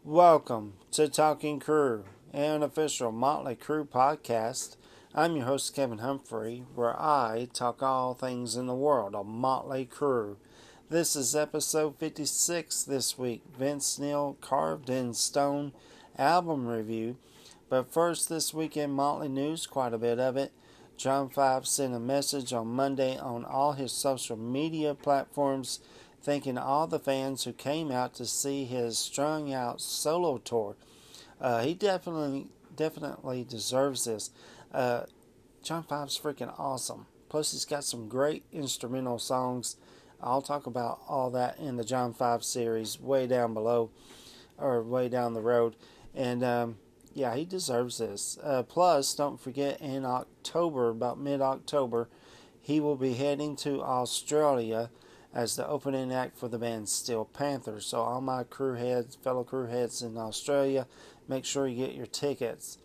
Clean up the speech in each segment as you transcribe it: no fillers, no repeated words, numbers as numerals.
Welcome to Talking Crue, an official Motley Crue podcast. I'm your host, Kevin Humphrey, where I talk all things in the world of Motley Crue. This is episode 56 this week, Vince Neil Carved in Stone album review. But first, this week in Motley news, quite a bit of it. John 5 sent a message on Monday on all his social media platforms thanking all the fans who came out to see his strung out solo tour. He definitely deserves this. John 5's freaking awesome. Plus, he's got some great instrumental songs. I'll talk about all that in the John 5 series way down below, or way down the road. And yeah, he deserves this. Plus, don't forget, in October, about mid-October, he will be heading to Australia as the opening act for the band Steel Panther. So all my fellow crew heads in Australia, make sure you get your tickets.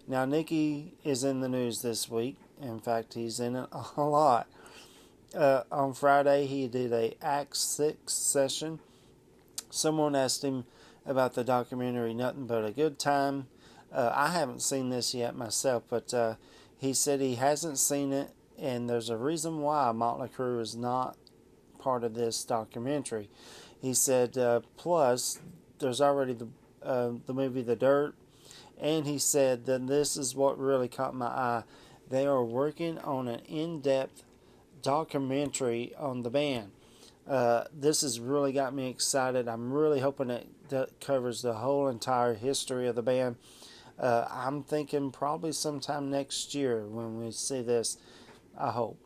Now, Nicky is in the news this week. In fact, he's in it a lot. On Friday, he did a Act 6 session. Someone asked him about the documentary Nothing But a Good Time. I haven't seen this yet myself, but he said he hasn't seen it, and there's a reason why Motley Crue is not part of this documentary. He said, plus, there's already the movie The Dirt, and he said that this is what really caught my eye. They are working on an in-depth documentary on the band. This has really got me excited. I'm really hoping that covers the whole entire history of the band. I'm thinking probably sometime next year when we see this, I hope.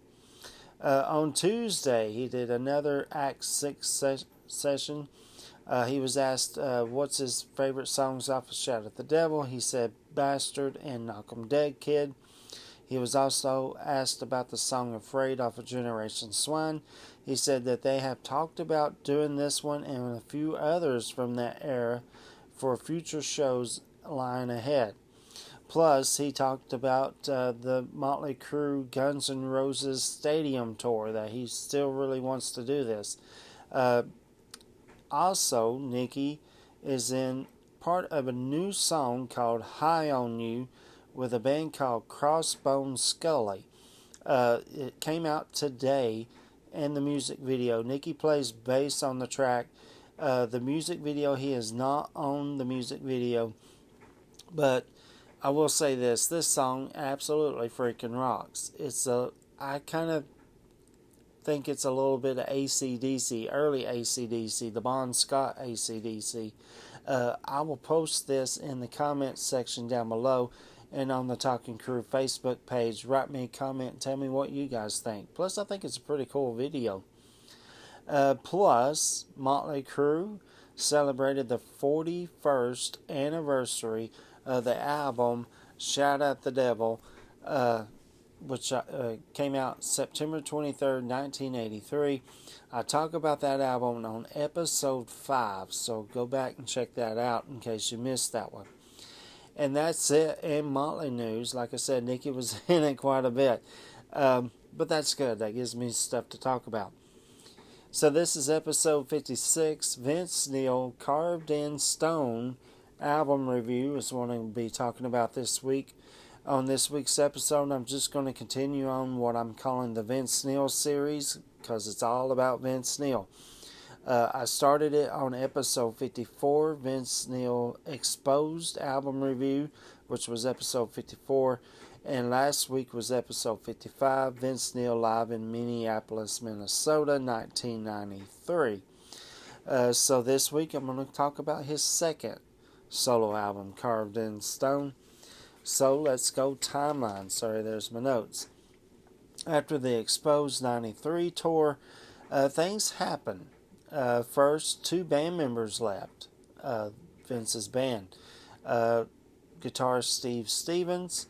On Tuesday, he did another Act 6 session. He was asked what's his favorite songs off of Shout at the Devil. He said Bastard and Knock 'em Dead Kid. He was also asked about the song Afraid off of Generation Swine. He said that they have talked about doing this one and a few others from that era for future shows lying ahead. Plus, he talked about the Motley Crue Guns N' Roses Stadium Tour, that he still really wants to do this. Also, Nicky is in part of a new song called High on You with a band called Crossbone Scully. It came out today, and the music video. Nicky plays bass on the track. The music video, he is not on the music video, but I will say this song absolutely freaking rocks. I kind of think it's a little bit of AC/DC, early AC/DC, the Bon Scott AC/DC. I will post this in the comments section down below and on the Talking Crue Facebook page. Write me a comment and tell me what you guys think. Plus, I think it's a pretty cool video. Plus, Motley Crue celebrated the 41st anniversary of the album Shout at the Devil, which came out September 23rd, 1983. I talk about that album on episode 5, so go back and check that out in case you missed that one. And that's it in Motley news. Like I said, Nicky was in it quite a bit, but that's good. That gives me stuff to talk about. So this is episode 56, Vince Neil Carved in Stone album review is what I'm going to be talking about this week. On this week's episode, I'm just going to continue on what I'm calling the Vince Neil series, because it's all about Vince Neil. I started it on episode 54, Vince Neil Exposed album review, which was episode 54. And last week was episode 55, Vince Neil live in Minneapolis, Minnesota, 1993. So this week I'm going to talk about his second solo album, Carved in Stone. So let's go timeline. Sorry, there's my notes. After the Exposed 93 tour, things happened. First, two band members left Vince's band. Guitarist Steve Stevens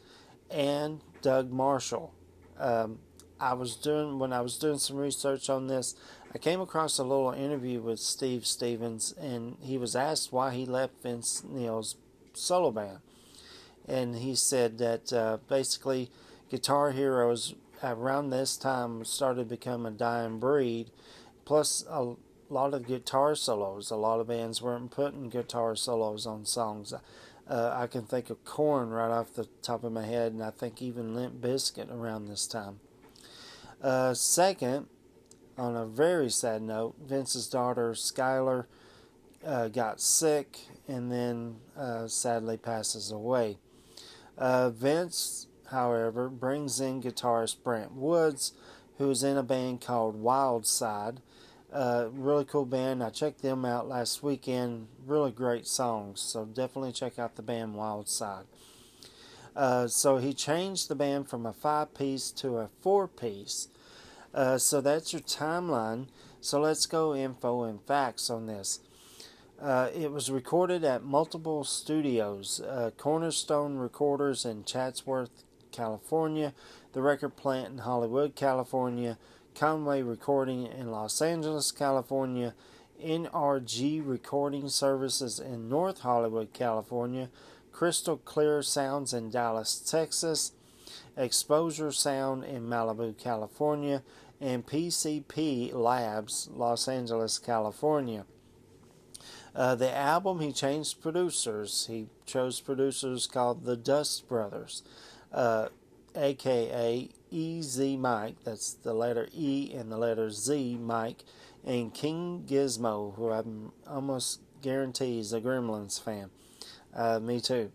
and Doug Marshall. When I was doing some research on this, I came across a little interview with Steve Stevens, and he was asked why he left Vince Neil's solo band. And he said that basically Guitar Heroes around this time started to become a dying breed. Plus, lot of guitar solos. A lot of bands weren't putting guitar solos on songs. I can think of Korn right off the top of my head, and I think even Limp Bizkit around this time. Second, on a very sad note, Vince's daughter Skylar got sick and then sadly passes away. Vince, however, brings in guitarist Brent Woods, who is in a band called Wild Side. Really cool band. I checked them out last weekend. Really great songs. So definitely check out the band Wild Side. So he changed the band from a 5-piece to a 4-piece. So that's your timeline. So let's go info and facts on this. It was recorded at multiple studios. Cornerstone Recorders in Chatsworth, California. The Record Plant in Hollywood, California. Conway Recording in Los Angeles, California. NRG Recording Services in North Hollywood, California. Crystal Clear Sounds in Dallas, Texas. Exposure Sound in Malibu, California. And PCP Labs, Los Angeles, California. The album, he changed producers. He chose producers called the Dust Brothers, aka EZ Mike, that's the letter E and the letter Z, Mike, and King Gizmo, who I'm almost guarantee is a Gremlins fan. Me too.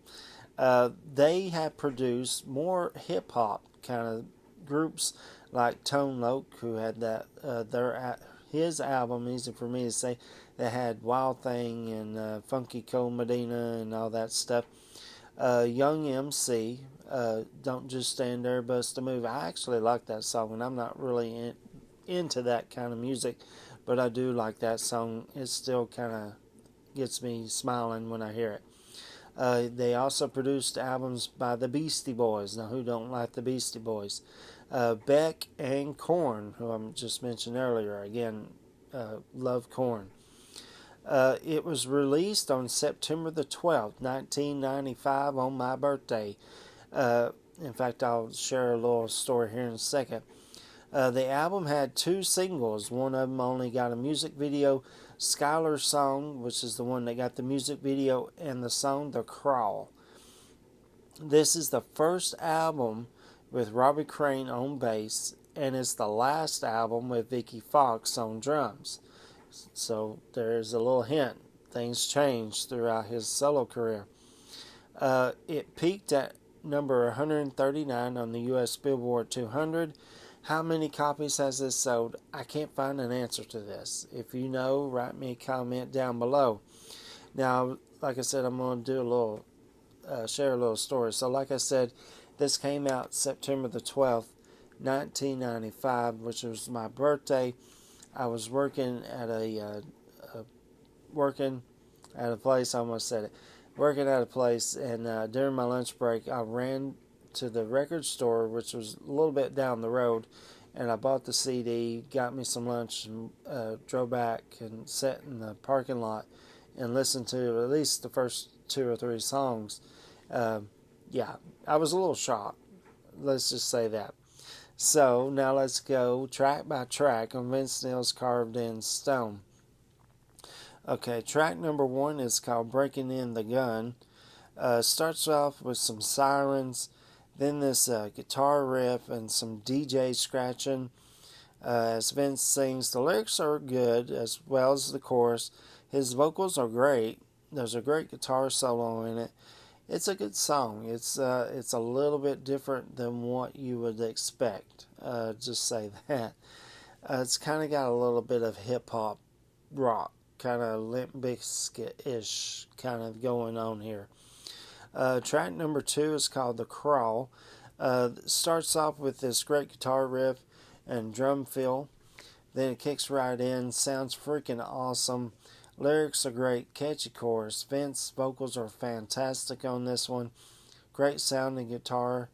They have produced more hip hop kind of groups like Tone Loc, who had that his album, easy for me to say, that had Wild Thing and Funky Cole Medina and all that stuff. Young MC, Don't Just Stand There, Bust a Move. I actually like that song, and I'm not really into that kind of music, but I do like that song. It still kind of gets me smiling when I hear it. They also produced albums by the Beastie Boys. Now, who don't like the Beastie Boys? Beck and Korn, who I just mentioned earlier. Again, love Korn. It was released on September the 12th, 1995, on my birthday. In fact, I'll share a little story here in a second. The album had 2 singles. One of them only got a music video, Skylar's Song, which is the one that got the music video, and the song The Crawl. This is the first album with Robbie Crane on bass, and it's the last album with Vicky Fox on drums. So there's a little hint. Things changed throughout his solo career. It peaked at number 139 on the U.S. Billboard 200. How many copies has this sold? I can't find an answer to this. If you know, write me a comment down below. Now, like I said, I'm going to do share a little story. So like I said, this came out September the 12th, 1995, which was my birthday. I was working at a place. I almost said it. Working at a place, and during my lunch break, I ran to the record store, which was a little bit down the road, and I bought the CD, got me some lunch, and drove back and sat in the parking lot and listened to at least the first 2 or 3 songs. Yeah, I was a little shocked. Let's just say that. So, now let's go track by track on Vince Neil's Carved in Stone. Okay, track number 1 is called Breaking in the Gun. Starts off with some sirens, then this guitar riff and some DJ scratching. As Vince sings, the lyrics are good as well as the chorus. His vocals are great. There's a great guitar solo in it. It's a good song. It's a little bit different than what you would expect. Just say that. It's kind of got a little bit of hip hop rock, kind of Limp Bizkit-ish kind of going on here. Track number 2 is called The Crawl. Starts off with this great guitar riff and drum fill. Then it kicks right in. Sounds freaking awesome. Lyrics are great, catchy chorus. Vince's vocals are fantastic on this one. Great sounding guitar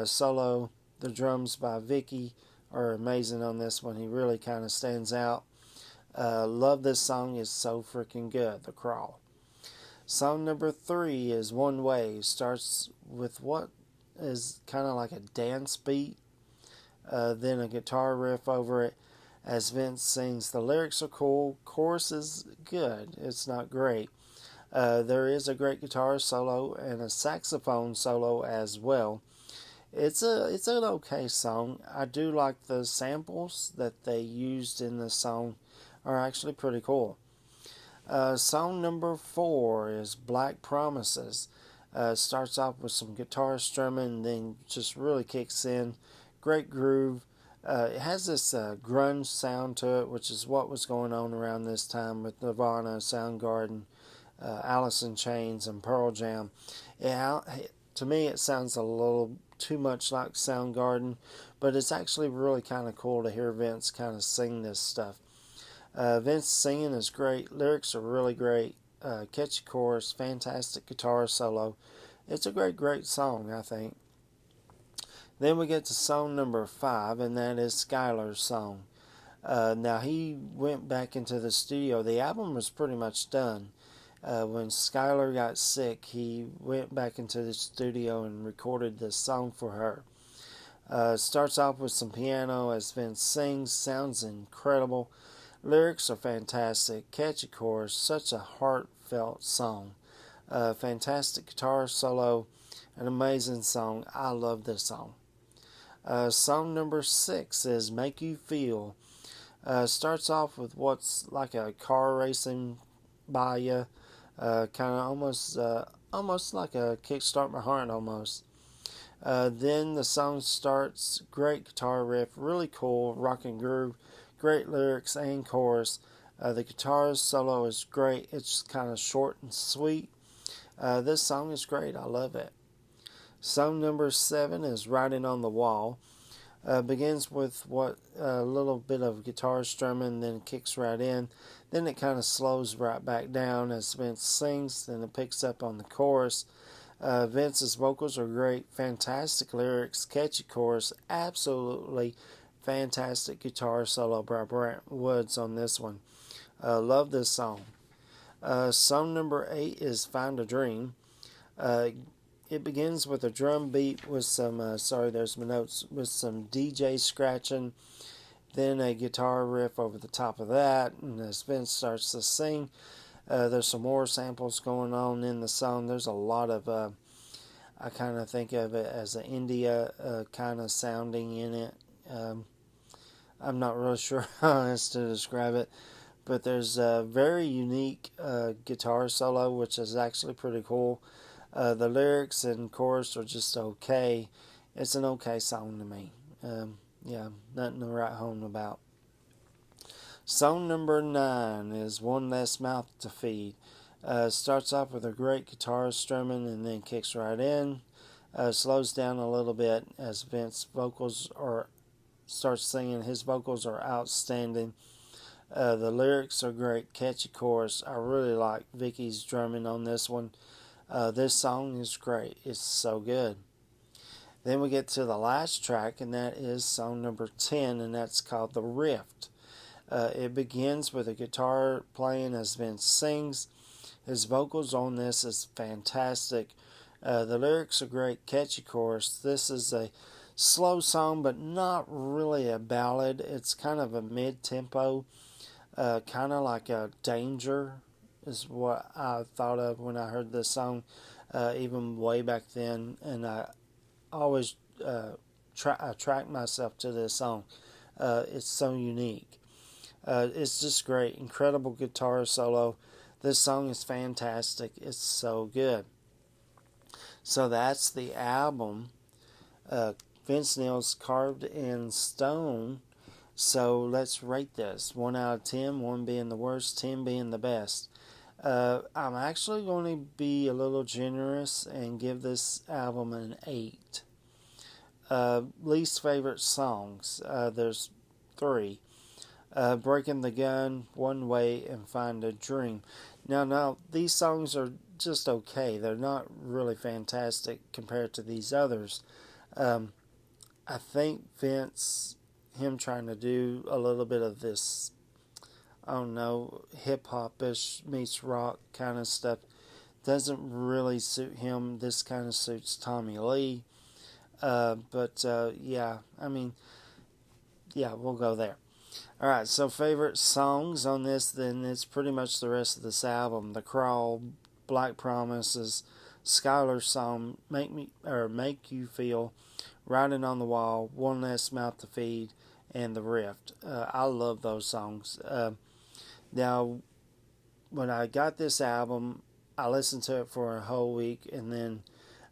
solo. The drums by Vicky are amazing on this one. He really kind of stands out. Love this song. It's so freaking good, The Crawl. Song number 3 is One Way. Starts with what is kind of like a dance beat. Then a guitar riff over it. as Vince sings. The lyrics are cool, chorus is good, it's not great. There is a great guitar solo and a saxophone solo as well. It's an okay song. I do like the samples that they used in the song are actually pretty cool. Song number 4 is Black Promises. Starts off with some guitar strumming, then just really kicks in. Great groove. It has this grunge sound to it, which is what was going on around this time with Nirvana, Soundgarden, Alice in Chains, and Pearl Jam. To me, it sounds a little too much like Soundgarden, but it's actually really kind of cool to hear Vince kind of sing this stuff. Vince singing is great. Lyrics are really great. Catchy chorus, fantastic guitar solo. It's a great song, I think. Then we get to song number 5, and that is Skylar's song. Now, he went back into the studio. The album was pretty much done. When Skylar got sick, he went back into the studio and recorded this song for her. Starts off with some piano as Vince sings. Sounds incredible. Lyrics are fantastic. Catchy chorus. Such a heartfelt song. Fantastic guitar solo. An amazing song. I love this song. Song number 6 is Make You Feel. Starts off with what's like a car racing by you. Kind of almost like a Kickstart My Heart almost. Then the song starts. Great guitar riff. Really cool. Rock and groove. Great lyrics and chorus. The guitar solo is great. It's kind of short and sweet. This song is great. I love it. Song number 7 is Writing on the Wall. Begins with a little bit of guitar strumming, then kicks right in. Then it kind of slows right back down as Vince sings. Then it picks up on the chorus. Vince's vocals are great. Fantastic lyrics. Catchy chorus. Absolutely fantastic guitar solo by Brent Woods on this one. Love this song. Song number 8 is Find a Dream. It begins with a drum beat with some, there's my notes, with some DJ scratching, then a guitar riff over the top of that, and as Vince starts to sing, there's some more samples going on in the song. There's a lot of, I kind of think of it as an India kind of sounding in it. I'm not really sure how else to describe it, but there's a very unique guitar solo, which is actually pretty cool. The lyrics and chorus are just okay. It's an okay song to me. Nothing to write home about. Song number 9 is One Less Mouth to Feed. Starts off with a great guitar strumming and then kicks right in. Slows down a little bit as Vince starts singing. His vocals are outstanding. The lyrics are great. Catchy chorus. I really like Vicky's drumming on this one. This song is great. It's so good. Then we get to the last track, and that is song number 10, and that's called The Rift. It begins with a guitar playing as Vince sings. His vocals on this is fantastic. The lyrics are great. Catchy chorus. This is a slow song, but not really a ballad. It's kind of a mid-tempo, kind of like a Danger is what I thought of when I heard this song, even way back then, and I always attract myself to this song. It's so unique. It's just great. Incredible guitar solo. This song is fantastic. It's so good. So that's the album. Vince Neil's Carved in Stone. So let's rate this. 1 out of 10, 1 being the worst, 10 being the best. I'm actually going to be a little generous and give this album an 8. Least favorite songs. There's 3. Breaking the Gun, One Way, and Find a Dream. Now, these songs are just okay. They're not really fantastic compared to these others. I think Vince, him trying to do a little bit of this, I don't know, hip-hop-ish meets rock kind of stuff, doesn't really suit him. This kind of suits Tommy Lee. We'll go there. Alright, so favorite songs on this, then it's pretty much the rest of this album. The Crawl, Black Promises, Skylar's Song, Make You Feel, Writing on the Wall, One Less Mouth to Feed, and The Rift. I love those songs. Now, when I got this album, I listened to it for a whole week and then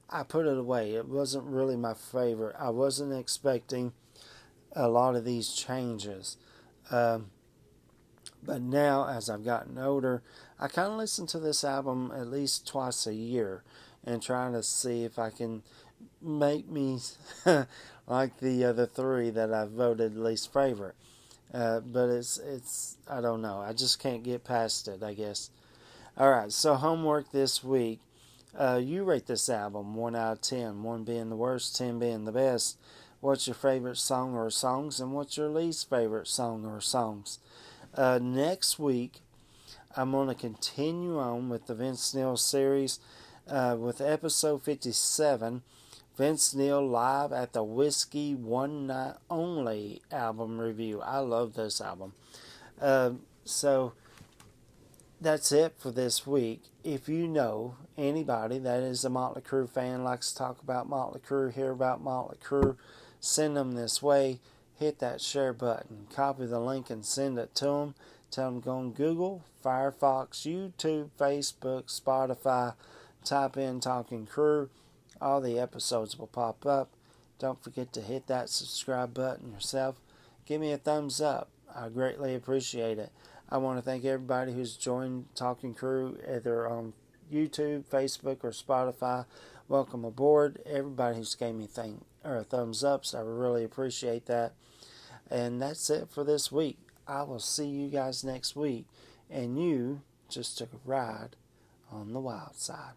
I put it away. It wasn't really my favorite. I wasn't expecting a lot of these changes. But now, as I've gotten older, I kind of listen to this album at least twice a year and trying to see if I can make me like the other three that I've voted least favorite. But it's I don't know. I just can't get past it, I guess. Alright, so homework this week. You rate this album 1 out of 10, 1 being the worst, 10 being the best. What's your favorite song or songs, and what's your least favorite song or songs? Next week, I'm going to continue on with the Vince Neil series with episode 57, Vince Neil Live at the Whiskey One Night Only album review. I love this album. So that's it for this week. If you know anybody that is a Motley Crue fan, likes to talk about Motley Crue, hear about Motley Crue, send them this way. Hit that share button. Copy the link and send it to them. Tell them go on Google, Firefox, YouTube, Facebook, Spotify. Type in Talking Crue. All the episodes will pop up. Don't forget to hit that subscribe button yourself. Give me a thumbs up. I greatly appreciate it. I want to thank everybody who's joined Talking Crue, either on YouTube, Facebook, or Spotify. Welcome aboard. Everybody who's gave me thumbs ups, I really appreciate that. And that's it for this week. I will see you guys next week. And you just took a ride on the wild side.